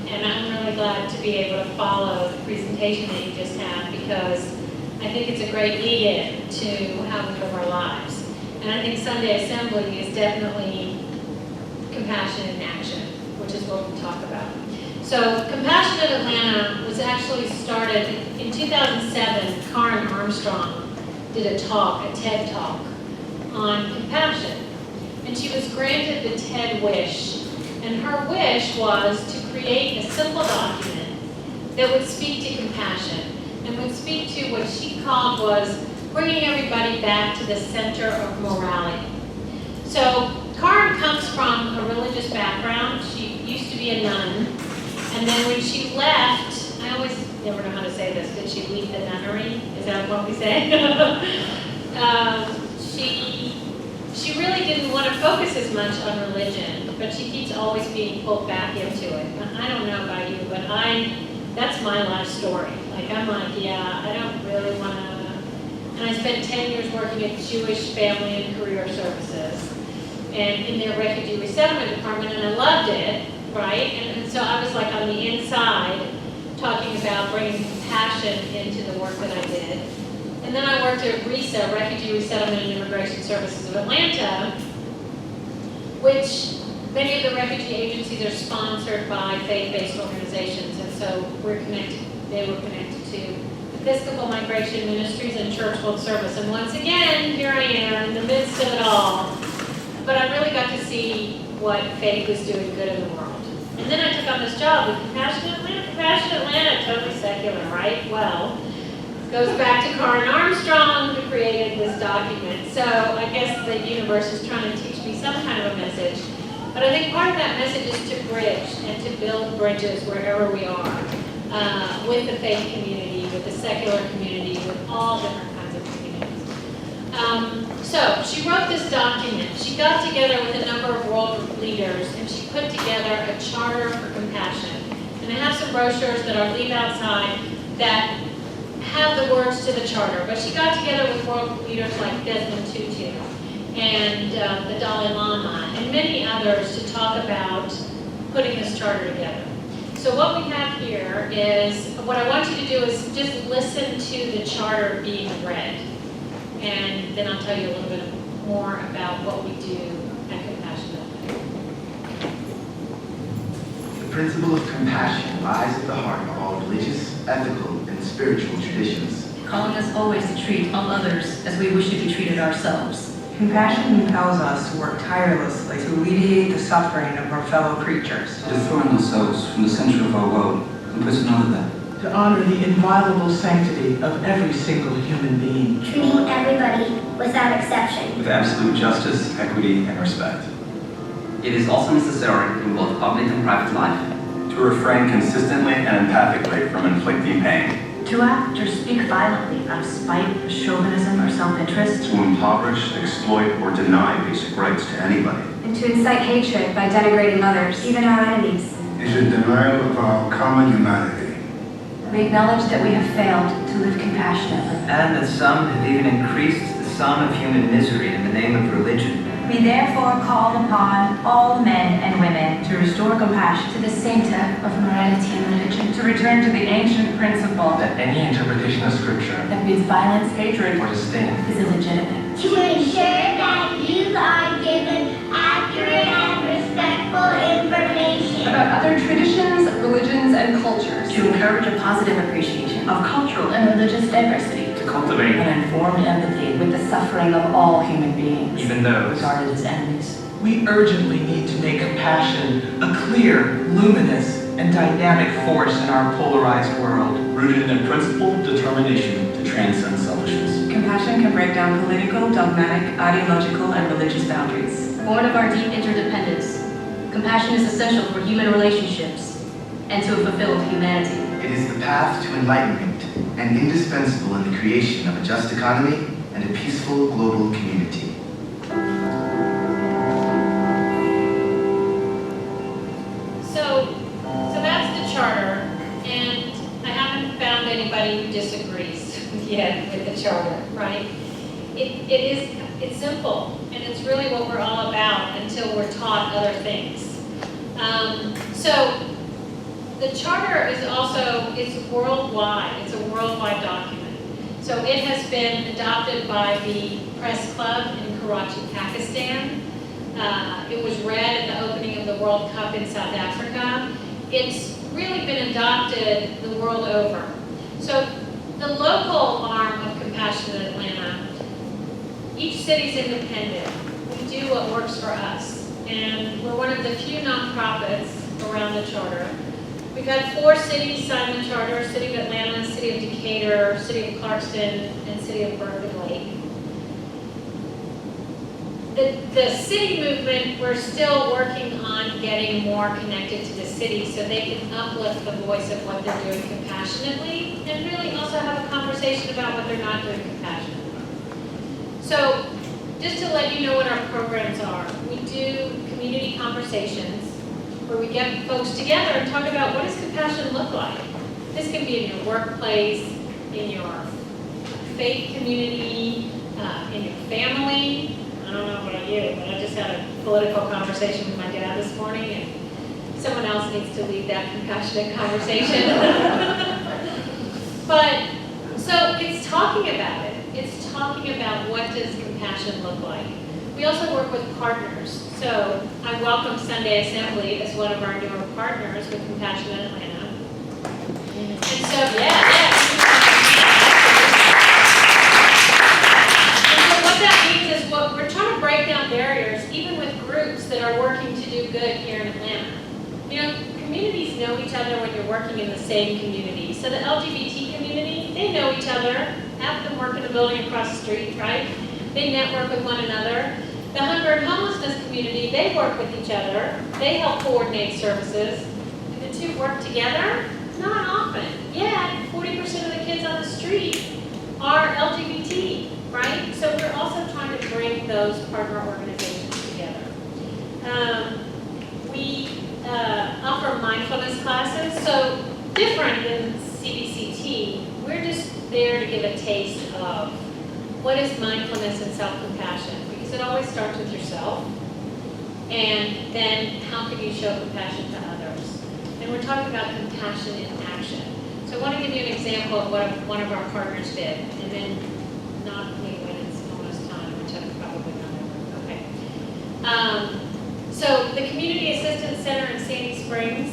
And I'm really glad to be able to follow the presentation that you just had, because I think it's a great lead-in to how we live our lives. And I think Sunday Assembly is definitely compassion in action, which is what we'll talk about. So Compassionate Atlanta was actually started in 2007. Karen Armstrong did a talk, a TED talk, on compassion. And she was granted the TED wish. And her wish was to create a simple document that would speak to compassion and would speak to what she called was bringing everybody back to the center of morality. So Karen comes from a religious background. She used to be a nun. And then when she left, I always never know how to say this, did she leave the nunnery? Is that what we say? She really didn't want to focus as much on religion, but she keeps always being pulled back into it. And I don't know about you, but that's my life story. Like, I'm like, yeah, I don't really want to. And I spent 10 years working at Jewish Family and Career Services and in their refugee resettlement department, and I loved it, right? And so I was like on the inside talking about bringing compassion into the work that I did. And then I worked at RESA, Refugee Resettlement and Immigration Services of Atlanta, which many of the refugee agencies are sponsored by faith-based organizations, and so they were connected to Episcopal Migration Ministries and Church World Service. And once again, here I am in the midst of it all. But I really got to see what faith was doing good in the world. And then I took on this job with Compassionate Atlanta. Compassionate Atlanta, totally secular, right? Well, goes back to Karen Armstrong, who created this document. So I guess the universe is trying to teach me some kind of a message. But I think part of that message is to bridge and to build bridges wherever we are, with the faith community, with the secular community, with all different kinds of communities. So she wrote this document. She got together with a number of world leaders, and she put together a charter for compassion. And I have some brochures that are leave outside that have the words to the charter. But she got together with world leaders like Desmond Tutu and the Dalai Lama and many others to talk about putting this charter together. So what we have here is, what I want you to do is just listen to the charter being read. And then I'll tell you a little bit more about what we do at Compassionate Atlanta. The principle of compassion lies at the heart of all religious, ethical, and spiritual traditions, calling us always to treat all others as we wish to be treated ourselves. Compassion compels us to work tirelessly to alleviate the suffering of our fellow creatures, to dethrone ourselves from the center of our world and put another there, to honor the inviolable sanctity of every single human being, treating everybody without exception, with absolute justice, equity, and respect. It is also necessary in both public and private life to refrain consistently and empathically from inflicting pain, To act or speak violently out of spite, chauvinism, or self-interest. To impoverish, exploit, or deny basic rights to anybody. And to incite hatred by denigrating others, even our enemies. Is a denial of our common humanity. We acknowledge that we have failed to live compassionately. And that some have even increased the sum of human misery in the name of religion. We therefore call upon all men and women to restore compassion To the center of morality and religion. To return to the ancient principle That any interpretation of scripture that means violence, hatred or disdain is illegitimate. To ensure that you are given accurate and respectful information about other traditions, religions, and cultures. To encourage a positive appreciation of cultural and religious diversity. to cultivate An informed empathy with the suffering of all human beings, even those regarded as enemies. We urgently need to make compassion a clear, luminous, and dynamic force in our polarized world. rooted in a principled determination to transcend selfishness. Compassion can break down political, dogmatic, ideological, and religious boundaries. Born of our deep interdependence, compassion is essential for human relationships and to a fulfilled humanity. It is the path to enlightenment and indispensable in the creation of a just economy and a peaceful global community. So that's the charter, and I haven't found anybody who disagrees yet with the charter, right? It's simple, and it's really what we're all about until we're taught other things. So the charter is also, it's worldwide, it's a worldwide document. So it has been adopted by the press club in Karachi, Pakistan. It was read at the opening of the World Cup in South Africa. It's really been adopted the world over. So the local arm of Compassion in Atlanta, each city's independent. We do what works for us. And we're one of the few nonprofits around the charter. We've had 4 cities sign the charter: City of Atlanta, City of Decatur, City of Clarkston, and City of Bergen Lake. The city movement, we're still working on getting more connected to the city so they can uplift the voice of what they're doing compassionately and really also have a conversation about what they're not doing compassionately. So just to let you know what our programs are, we do community conversations where we get folks together and talk about what does compassion look like. This can be in your workplace, in your faith community, in your family. I don't know about you, but I just had a political conversation with my dad this morning, and someone else needs to lead that compassionate conversation. But, so it's talking about it. It's talking about what does compassion look like. We also work with partners. So I welcome Sunday Assembly as one of our newer partners with Compassion in Atlanta. And so, what that means is we're trying to break down barriers, even with groups that are working to do good here in Atlanta. You know, communities know each other when you're working in the same community. So the LGBT community, they know each other. Half of them work in a building across the street, right? They network with one another. The hunger and homelessness community, they work with each other. They help coordinate services. Do the two work together? Not often. Yet, 40% of the kids on the street are LGBT. Right? So we're also trying to bring those partner organizations together. We offer mindfulness classes, so different than CBCT, we're just there to give a taste of what is mindfulness and self-compassion, because it always starts with yourself, and then how can you show compassion to others? And we're talking about compassion in action. So I want to give you an example of what one of our partners did, and then not me when it's almost time, which I'm probably not ever. Okay. So the Community Assistance Center in Sandy Springs,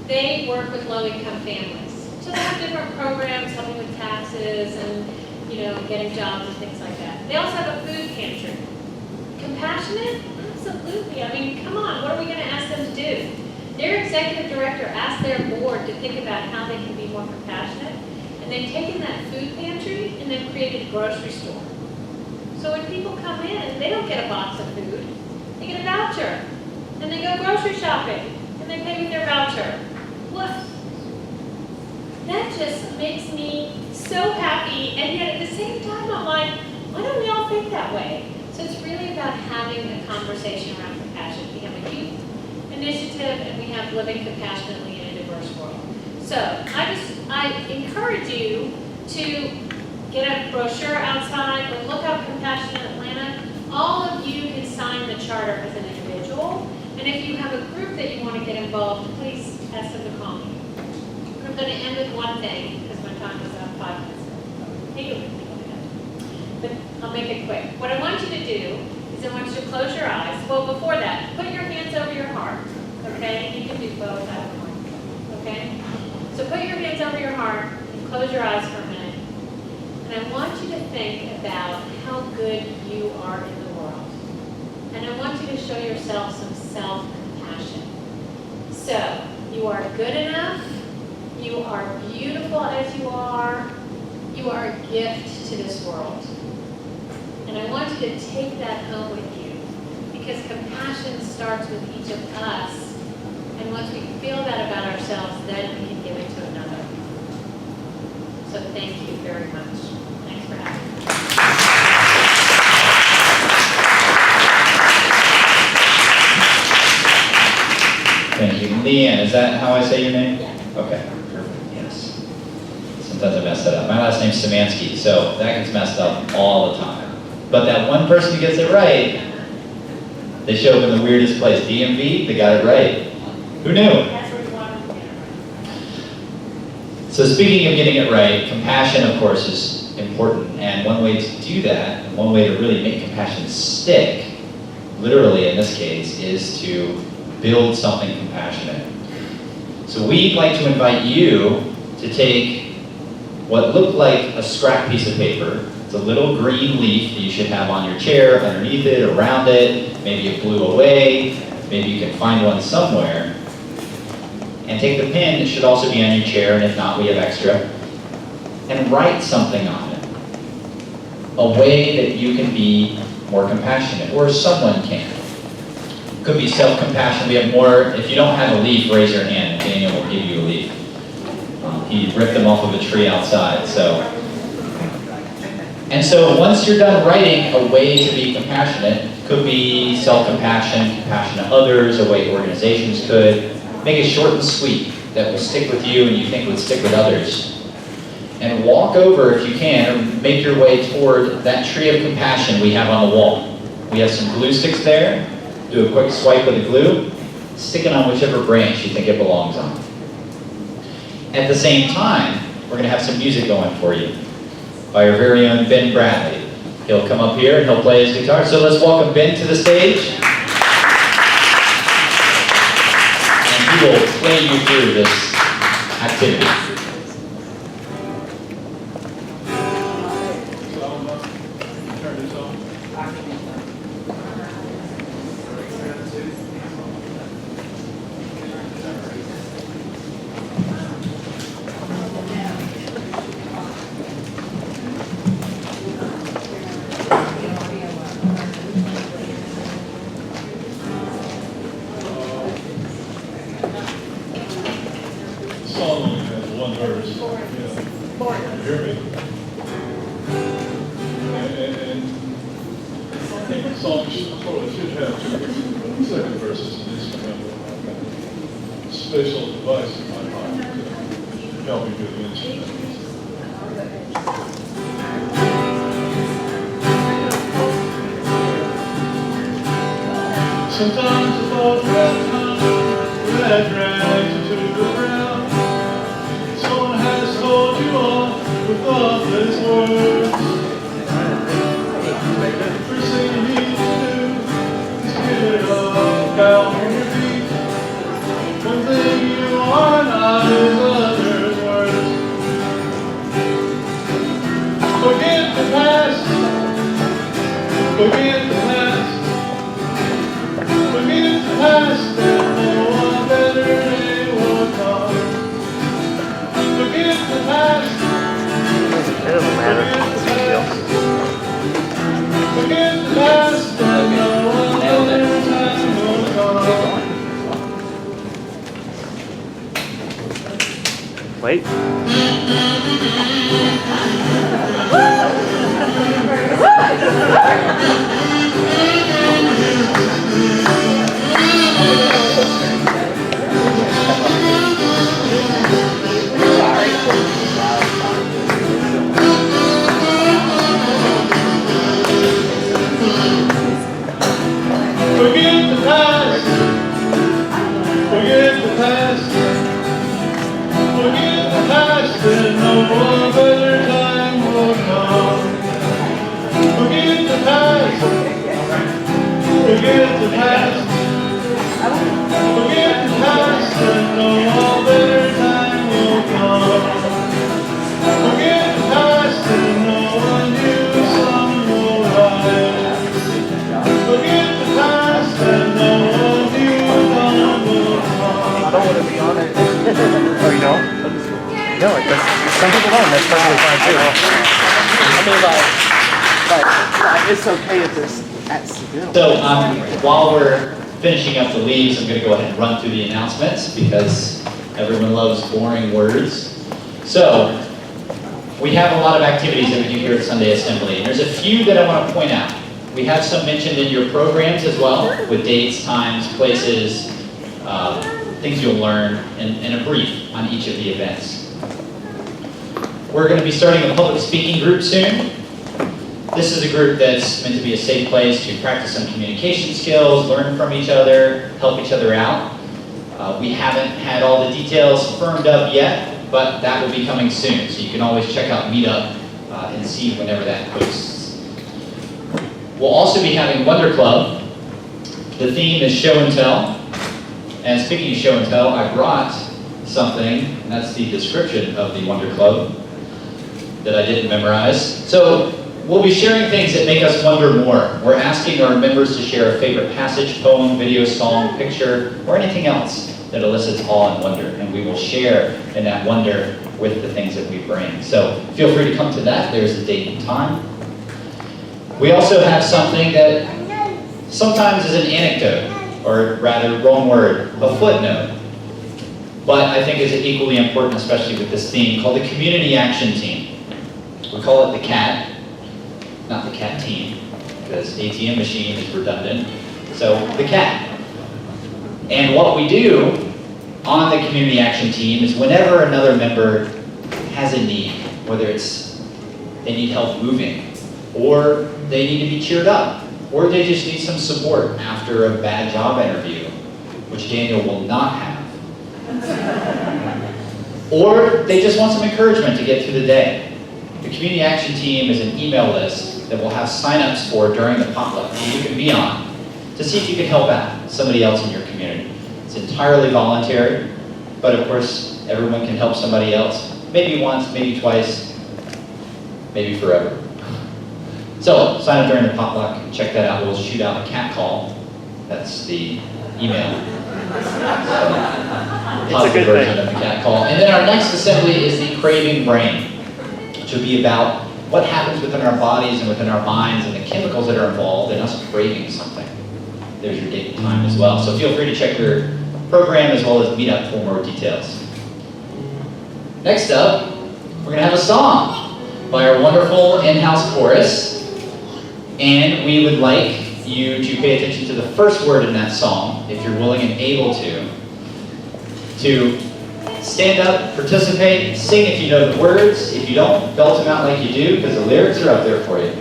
they work with low-income families. So they have different programs helping with taxes and, getting jobs and things like that. They also have a food pantry. Compassionate? Absolutely. I mean, come on, what are we going to ask them to do? Their executive director asked their board to think about how they can be more compassionate. And they've taken that food pantry and they've created a grocery store. So when people come in, they don't get a box of food. They get a voucher. And they go grocery shopping. And they pay with their voucher. What? that just makes me so happy, and yet at the same time, I'm like, why don't we all think that way? So it's really about having a conversation around compassion. We have a youth initiative, and we have living compassionately in a diverse world. So I encourage you to get a brochure outside or look up Compassionate Atlanta. All of you can sign the charter as an individual. And if you have a group that you want to get involved, please ask them to call me. I'm going to end with one thing because my time is up 5 minutes. But I'll make it quick. What I want you to do is I want you to close your eyes. Well, before that, put your hands over your heart. Okay? You can do both. I don't mind. Okay? So put your hands over your heart and close your eyes for a minute. And I want you to think about how good you are in the world. And I want you to show yourself some self-compassion. So, you are good enough. You are beautiful as you are. You are a gift to this world. And I want you to take that home with you. Because compassion starts with each of us. And once we feel that about ourselves, then we can give it to another. So thank you very much. Thanks for having me. Thank you. Leanne, is that how I say your name? Yeah. Okay, perfect, yes. Sometimes I mess that up. My last name's Szymanski, so that gets messed up all the time. But that one person who gets it right, they show up in the weirdest place. DMV, they got it right. Who knew? So speaking of getting it right, compassion, of course, is important. And one way to do that, and one way to really make compassion stick, literally in this case, is to build something compassionate. So we'd like to invite you to take what looked like a scrap piece of paper. It's a little green leaf that you should have on your chair, underneath it, around it. Maybe it blew away. Maybe you can find one somewhere. And take the pen, it should also be on your chair, and if not, we have extra. And write something on it. A way that you can be more compassionate, or someone can. It could be self-compassion. We have more. If you don't have a leaf, raise your hand. Daniel will give you a leaf. He ripped them off of a tree outside. And so once you're done writing a way to be compassionate, could be self-compassion, compassion to others, a way organizations could. Make it short and sweet that will stick with you and you think would stick with others. And walk over, if you can, or make your way toward that tree of compassion we have on the wall. We have some glue sticks there. Do a quick swipe with the glue. Stick it on whichever branch you think it belongs on. At the same time, we're going to have some music going for you by our very own Ben Bradley. He'll come up here and he'll play his guitar. So let's welcome Ben to the stage. He will play you through this activity. Special device in my mind to help me do the instrument. Sometimes the thought that drags you to the ground. Someone has told you all with thoughtless words. First thing you need to do is get up, down on your feet. One thing you are not is others' words. Forget the past. Forget the past. Forget the past and no one better anyone come. Forget the past. It doesn't matter. It's a big deal. Forget the past and no one better anyone come. Wait. a better time will come. Forget the past. Forget the past. Forget the past and know a better time will come. Forget the past and know a new sun will rise. Forget the past and know a new dawn will come. I don't want to be on it. Oh, you don't? No, some people don't. That's perfectly fine too. I mean, it's okay if there's accidental. So while we're finishing up the leaves, I'm going to go ahead and run through the announcements because everyone loves boring words. So we have a lot of activities that we do here at Sunday Assembly, and there's a few that I want to point out. We have some mentioned in your programs as well, with dates, times, places, things you'll learn, and a brief on each of the events. We're going to be starting a public speaking group soon. This is a group that's meant to be a safe place to practice some communication skills, learn from each other, help each other out. We haven't had all the details firmed up yet, but that will be coming soon. So you can always check out Meetup and see whenever that posts. We'll also be having Wonder Club. The theme is show and tell. And speaking of show and tell, I brought something, and that's the description of the Wonder Club that I didn't memorize. So we'll be sharing things that make us wonder more. We're asking our members to share a favorite passage, poem, video, song, picture, or anything else that elicits awe and wonder. And we will share in that wonder with the things that we bring. So feel free to come to that. There's a date and time. We also have something that sometimes is an anecdote, or rather, wrong word, a footnote. But I think is equally important, especially with this theme, called the Community Action Team. We call it the CAT, not the CAT team, because ATM machine is redundant. So the CAT. And what we do on the Community Action Team is whenever another member has a need, whether it's they need help moving, or they need to be cheered up, or they just need some support after a bad job interview, which Daniel will not have. Or they just want some encouragement to get through the day. The Community Action Team is an email list that we'll have sign-ups for during the potluck that you can be on to see if you can help out somebody else in your community. It's entirely voluntary, but of course, everyone can help somebody else. Maybe once, maybe twice, maybe forever. So, sign up during the potluck, check that out. We'll shoot out a cat call. That's the email. So, positive version of the cat call. And then our next assembly is the Craving Brain, which will be about what happens within our bodies and within our minds and the chemicals that are involved in us craving something. There's your date and time as well. So feel free to check your program as well as Meetup for more details. Next up, we're going to have a song by our wonderful in-house chorus. And we would like you to pay attention to the first word in that song, if you're willing and able to stand up, participate, sing if you know the words. If you don't, belt them out like you do, because the lyrics are up there for you.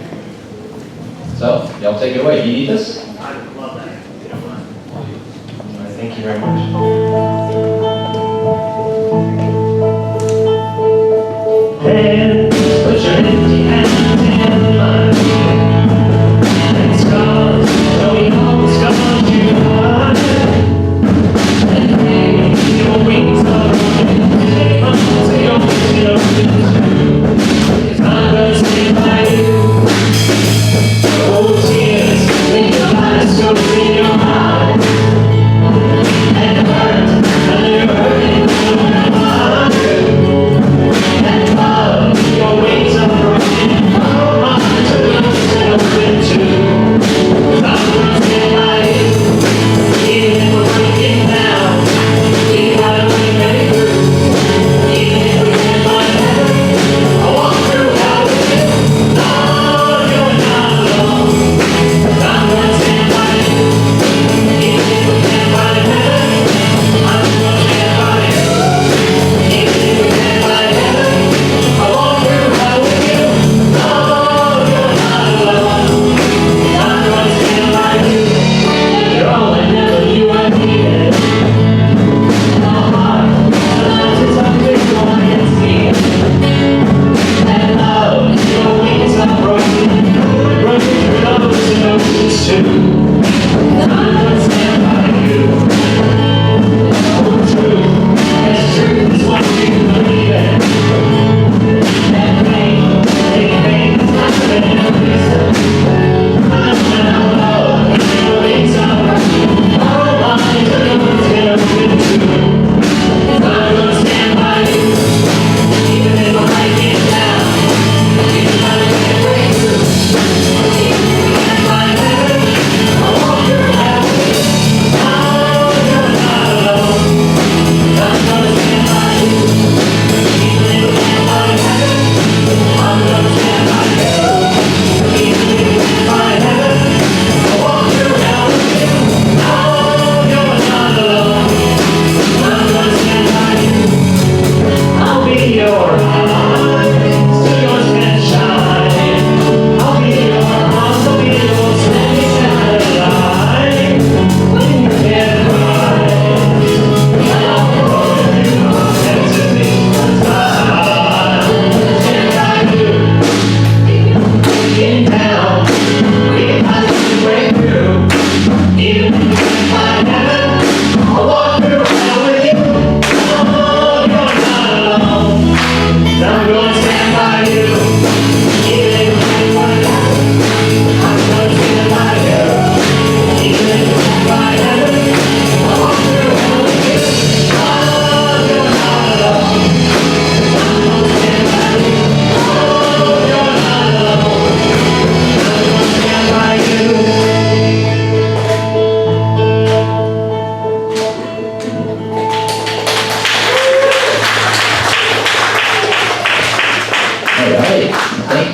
So, y'all take it away. Do you need this? I would love that, if you don't mind. All right, thank you very much. Hands, put your empty hands in mine. And scars, showing all the scars you hide. And hey, your wings are open. Take my to your ocean. 'Cause I'm gonna stay by you. Oh, tears, in your eyes, so in your heart. And hurt.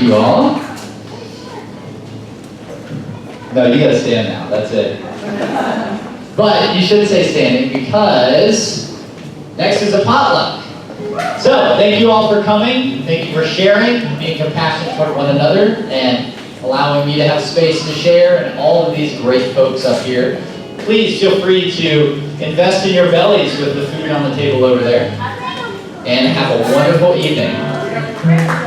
you all. No, you gotta stand now, that's it. But you shouldn't say standing because next is a potluck. So, thank you all for coming. Thank you for sharing, being compassionate toward one another, and allowing me to have space to share, and all of these great folks up here. Please feel free to invest in your bellies with the food on the table over there. And have a wonderful evening.